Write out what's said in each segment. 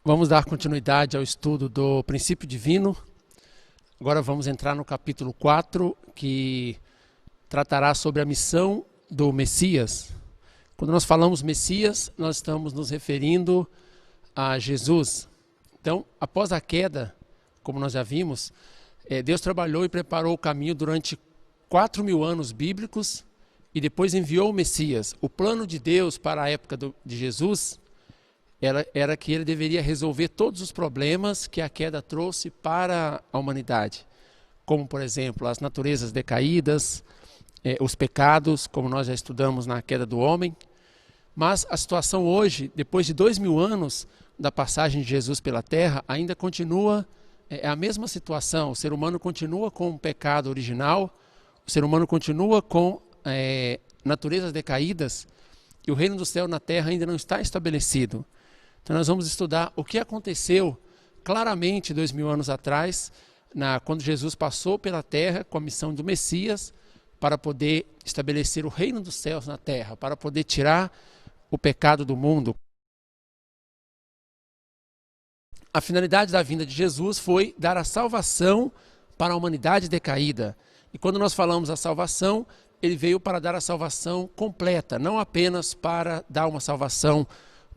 Vamos dar continuidade ao estudo do princípio divino. Agora vamos entrar no capítulo 4, que tratará sobre a missão do Messias. Quando nós falamos Messias, nós estamos nos referindo a Jesus. Então, após a queda, como nós já vimos, Deus trabalhou e preparou o caminho durante 4.000 anos bíblicos e depois enviou o Messias. O plano de Deus para a época de Jesus era que ele deveria resolver todos os problemas que a queda trouxe para a humanidade, como, por exemplo, as naturezas decaídas, os pecados, como nós já estudamos na queda do homem. Mas a situação hoje, depois de 2.000 anos da passagem de Jesus pela Terra, ainda continua a mesma situação. O ser humano continua com o pecado original, o ser humano continua com naturezas decaídas e o reino do céu na Terra ainda não está estabelecido. Então nós vamos estudar o que aconteceu claramente 2.000 anos atrás, quando Jesus passou pela Terra com a missão do Messias, para poder estabelecer o reino dos céus na Terra, para poder tirar o pecado do mundo. A finalidade da vinda de Jesus foi dar a salvação para a humanidade decaída. E quando nós falamos a salvação, ele veio para dar a salvação completa, não apenas para dar uma salvação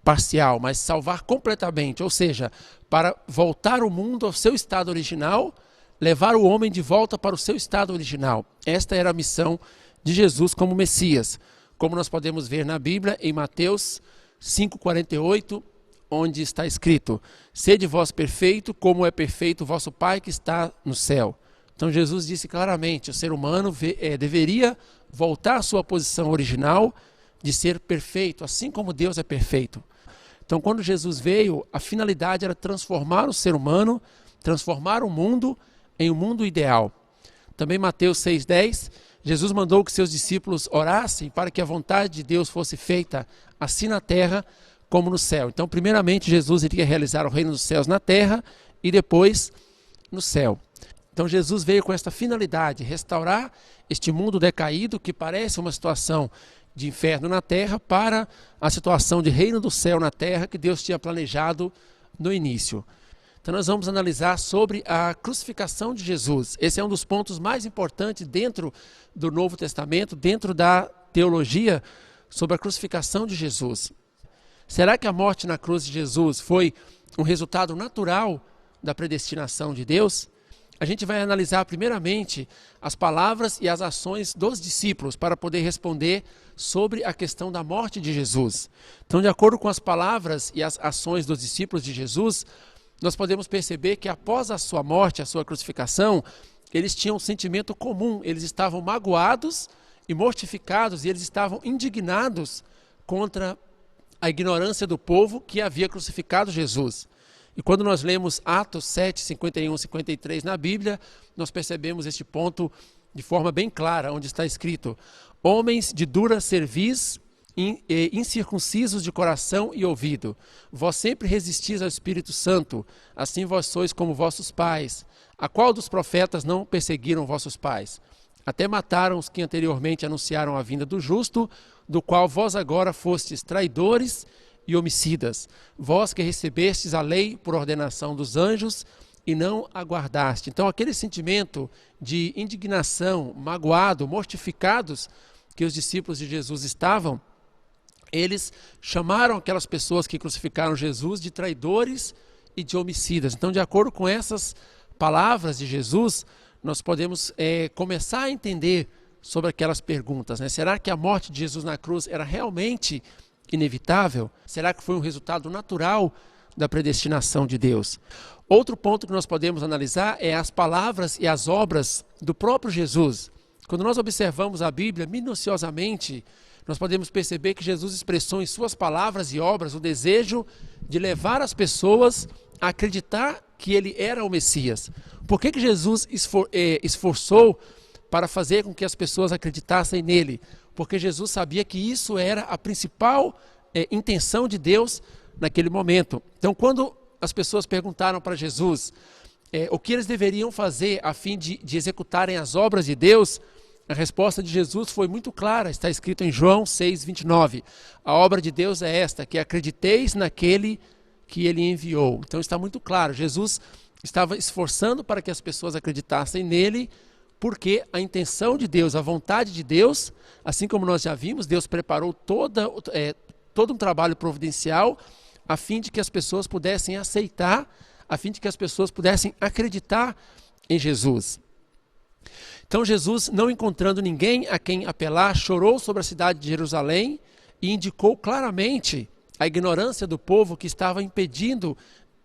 parcial, mas salvar completamente, ou seja, para voltar o mundo ao seu estado original, levar o homem de volta para o seu estado original. Esta era a missão de Jesus como Messias, como nós podemos ver na Bíblia, em Mateus 5,48, onde está escrito: sede vós perfeito, como é perfeito o vosso Pai que está no céu. Então Jesus disse claramente, o ser humano deveria voltar à sua posição original de ser perfeito, assim como Deus é perfeito. Então, quando Jesus veio, a finalidade era transformar o ser humano, transformar o mundo em um mundo ideal. Também Mateus 6,10, Jesus mandou que seus discípulos orassem para que a vontade de Deus fosse feita assim na terra como no céu. Então, primeiramente, Jesus iria realizar o reino dos céus na terra e depois no céu. Então, Jesus veio com esta finalidade, restaurar este mundo decaído que parece uma situação de inferno na terra para a situação de reino do céu na terra que Deus tinha planejado no início. Então nós vamos analisar sobre a crucificação de Jesus. Esse é um dos pontos mais importantes dentro do Novo Testamento, dentro da teologia sobre a crucificação de Jesus. Será que a morte na cruz de Jesus foi um resultado natural da predestinação de Deus? A gente vai analisar primeiramente as palavras e as ações dos discípulos para poder responder sobre a questão da morte de Jesus. Então, de acordo com as palavras e as ações dos discípulos de Jesus, nós podemos perceber que após a sua morte, a sua crucificação, eles tinham um sentimento comum, eles estavam magoados e mortificados e eles estavam indignados contra a ignorância do povo que havia crucificado Jesus. E quando nós lemos Atos 7, 51, 53 na Bíblia, nós percebemos este ponto de forma bem clara, onde está escrito: homens de dura cerviz, incircuncisos de coração e ouvido, vós sempre resistis ao Espírito Santo, assim vós sois como vossos pais. A qual dos profetas não perseguiram vossos pais? Até mataram os que anteriormente anunciaram a vinda do justo, do qual vós agora fostes traidores e homicidas, vós que recebestes a lei por ordenação dos anjos e não aguardaste. Então aquele sentimento de indignação, magoado, mortificados que os discípulos de Jesus estavam, eles chamaram aquelas pessoas que crucificaram Jesus de traidores e de homicidas. Então, de acordo com essas palavras de Jesus, nós podemos começar a entender sobre aquelas perguntas, né? Será que a morte de Jesus na cruz era realmente inevitável? Será que foi um resultado natural da predestinação de Deus? Outro ponto que nós podemos analisar é as palavras e as obras do próprio Jesus. Quando nós observamos a Bíblia minuciosamente, nós podemos perceber que Jesus expressou em suas palavras e obras o desejo de levar as pessoas a acreditar que ele era o Messias. Por que Jesus esforçou para fazer com que as pessoas acreditassem nele? Porque Jesus sabia que isso era a principal intenção de Deus naquele momento. Então, quando as pessoas perguntaram para Jesus o que eles deveriam fazer a fim de executarem as obras de Deus, a resposta de Jesus foi muito clara, está escrito em João 6,29. A obra de Deus é esta, que acrediteis naquele que ele enviou. Então está muito claro, Jesus estava esforçando para que as pessoas acreditassem nele, porque a intenção de Deus, a vontade de Deus, assim como nós já vimos, Deus preparou todo um trabalho providencial a fim de que as pessoas pudessem aceitar, a fim de que as pessoas pudessem acreditar em Jesus. Então Jesus, não encontrando ninguém a quem apelar, chorou sobre a cidade de Jerusalém e indicou claramente a ignorância do povo que estava impedindo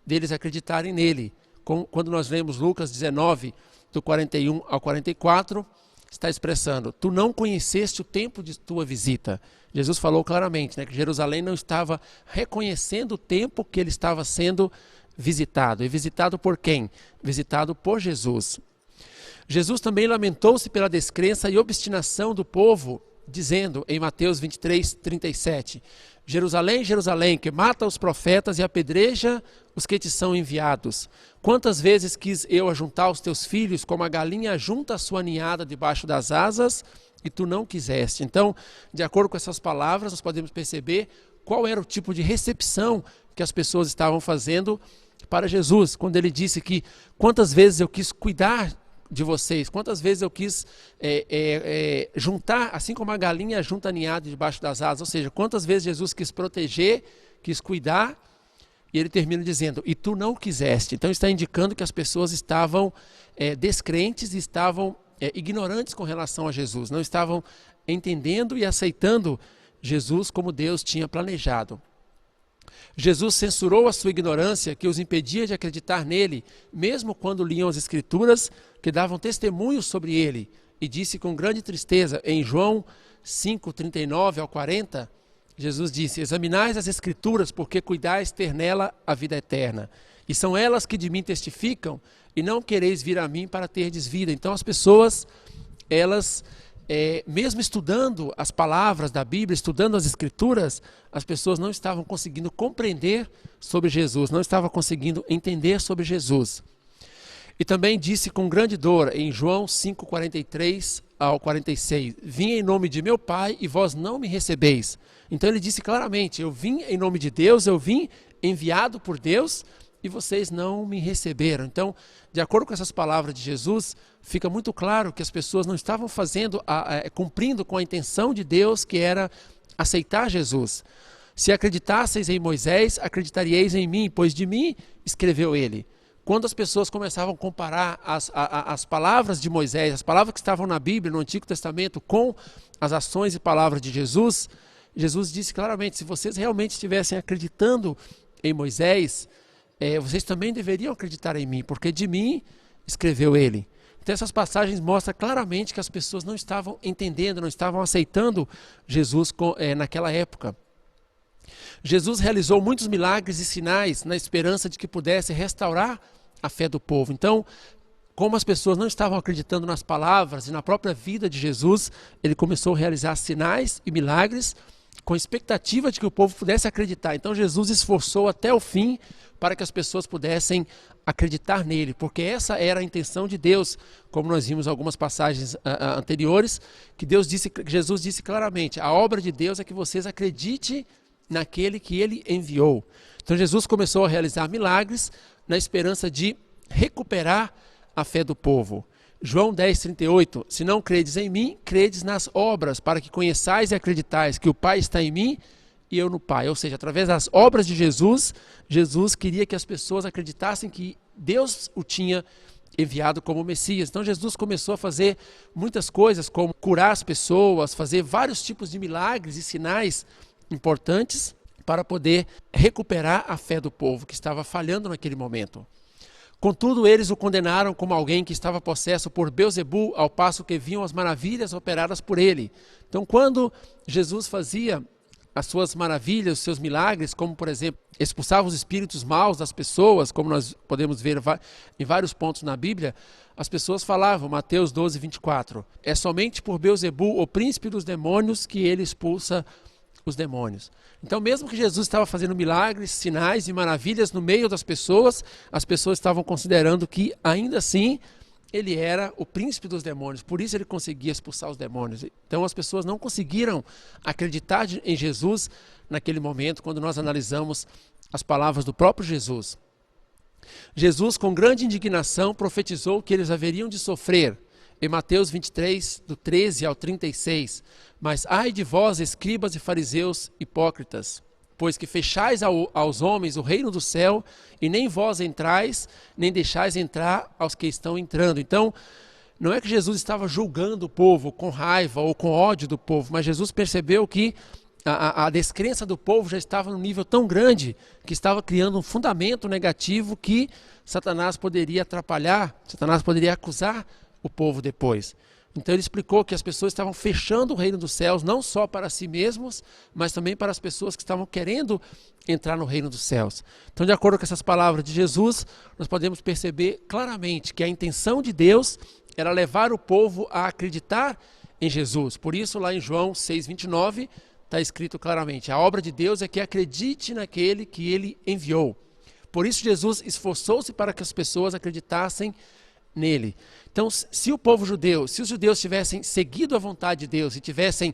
deles acreditarem nele. Quando nós lemos Lucas 19, do 41 ao 44, está expressando: tu não conheceste o tempo de tua visita. Jesus falou claramente, né, que Jerusalém não estava reconhecendo o tempo que ele estava sendo visitado. E visitado por quem? Visitado por Jesus. Jesus também lamentou-se pela descrença e obstinação do povo, dizendo em Mateus 23, 37, Jerusalém, Jerusalém, que mata os profetas e apedreja os que te são enviados. Quantas vezes quis eu ajuntar os teus filhos, como a galinha ajunta a sua ninhada debaixo das asas, e tu não quiseste. Então, de acordo com essas palavras, nós podemos perceber qual era o tipo de recepção que as pessoas estavam fazendo para Jesus, quando ele disse que quantas vezes eu quis cuidar de vocês, quantas vezes eu quis juntar, assim como a galinha junta a ninhada debaixo das asas, ou seja, quantas vezes Jesus quis proteger, quis cuidar, e ele termina dizendo, e tu não quiseste. Então está indicando que as pessoas estavam descrentes e estavam ignorantes com relação a Jesus, não estavam entendendo e aceitando Jesus como Deus tinha planejado. Jesus censurou a sua ignorância que os impedia de acreditar nele, mesmo quando liam as Escrituras que davam testemunho sobre ele, e disse com grande tristeza, em João 5, 39 ao 40, Jesus disse, examinais as Escrituras, porque cuidais ter nela a vida eterna, e são elas que de mim testificam, e não quereis vir a mim para terdes vida. Então as pessoas, elas... mesmo estudando as palavras da Bíblia, estudando as Escrituras, as pessoas não estavam conseguindo compreender sobre Jesus, não estavam conseguindo entender sobre Jesus. E também disse com grande dor, em João 5, 43 ao 46, vim em nome de meu Pai e vós não me recebeis. Então ele disse claramente, eu vim em nome de Deus, eu vim enviado por Deus, e vocês não me receberam. Então, de acordo com essas palavras de Jesus, fica muito claro que as pessoas não estavam cumprindo com a intenção de Deus, que era aceitar Jesus. Se acreditasseis em Moisés, acreditaríeis em mim, pois de mim escreveu ele. Quando as pessoas começavam a comparar as palavras de Moisés, as palavras que estavam na Bíblia, no Antigo Testamento, com as ações e palavras de Jesus, Jesus disse claramente, se vocês realmente estivessem acreditando em Moisés, vocês também deveriam acreditar em mim, porque de mim escreveu ele. Então essas passagens mostram claramente que as pessoas não estavam entendendo, não estavam aceitando Jesus naquela época. Jesus realizou muitos milagres e sinais na esperança de que pudesse restaurar a fé do povo. Então, como as pessoas não estavam acreditando nas palavras e na própria vida de Jesus, ele começou a realizar sinais e milagres com a expectativa de que o povo pudesse acreditar. Então Jesus esforçou até o fim para que as pessoas pudessem acreditar nele, porque essa era a intenção de Deus, como nós vimos em algumas passagens anteriores, que Jesus disse claramente, a obra de Deus é que vocês acreditem naquele que ele enviou. Então Jesus começou a realizar milagres na esperança de recuperar a fé do povo. João 10, 38, se não credes em mim, credes nas obras, para que conheçais e acreditais que o Pai está em mim e eu no Pai. Ou seja, através das obras de Jesus, Jesus queria que as pessoas acreditassem que Deus o tinha enviado como Messias. Então Jesus começou a fazer muitas coisas, como curar as pessoas, fazer vários tipos de milagres e sinais importantes para poder recuperar a fé do povo que estava falhando naquele momento. Contudo, eles o condenaram como alguém que estava possesso por Beelzebu, ao passo que viam as maravilhas operadas por ele. Então, quando Jesus fazia as suas maravilhas, os seus milagres, como, por exemplo, expulsava os espíritos maus das pessoas, como nós podemos ver em vários pontos na Bíblia, as pessoas falavam, Mateus 12, 24, é somente por Beelzebu, o príncipe dos demônios, que ele expulsa os demônios. Então, mesmo que Jesus estava fazendo milagres, sinais e maravilhas no meio das pessoas, as pessoas estavam considerando que, ainda assim, ele era o príncipe dos demônios, por isso ele conseguia expulsar os demônios. Então, as pessoas não conseguiram acreditar em Jesus naquele momento, quando nós analisamos as palavras do próprio Jesus. Jesus, com grande indignação, profetizou que eles haveriam de sofrer. Em Mateus 23, do 13 ao 36, mas ai de vós, escribas e fariseus hipócritas, pois que fechais aos homens o reino do céu, e nem vós entrais, nem deixais entrar aos que estão entrando. Então, não é que Jesus estava julgando o povo com raiva ou com ódio do povo, mas Jesus percebeu que a descrença do povo já estava num nível tão grande que estava criando um fundamento negativo que Satanás poderia atrapalhar, Satanás poderia acusar o povo depois. Então ele explicou que as pessoas estavam fechando o reino dos céus não só para si mesmos, mas também para as pessoas que estavam querendo entrar no reino dos céus. Então, de acordo com essas palavras de Jesus, nós podemos perceber claramente que a intenção de Deus era levar o povo a acreditar em Jesus. Por isso, lá em João 6,29, está escrito claramente: a obra de Deus é que acredite naquele que ele enviou. Por isso Jesus esforçou-se para que as pessoas acreditassem nele. Então, se o povo judeu, se os judeus tivessem seguido a vontade de Deus e tivessem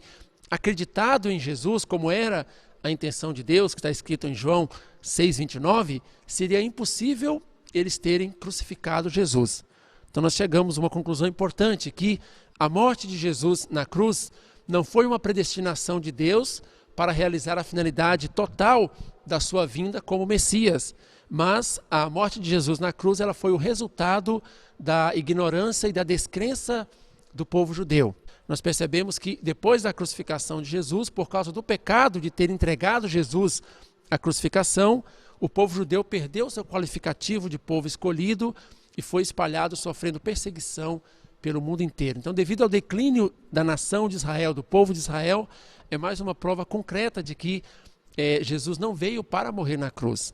acreditado em Jesus, como era a intenção de Deus, que está escrito em João 6,29, seria impossível eles terem crucificado Jesus. Então nós chegamos a uma conclusão importante, que a morte de Jesus na cruz não foi uma predestinação de Deus para realizar a finalidade total da sua vinda como Messias, mas a morte de Jesus na cruz ela foi o resultado da ignorância e da descrença do povo judeu. Nós percebemos que depois da crucificação de Jesus, por causa do pecado de ter entregado Jesus à crucificação, o povo judeu perdeu seu qualificativo de povo escolhido e foi espalhado sofrendo perseguição pelo mundo inteiro. Então, devido ao declínio da nação de Israel, do povo de Israel, é mais uma prova concreta de que Jesus não veio para morrer na cruz.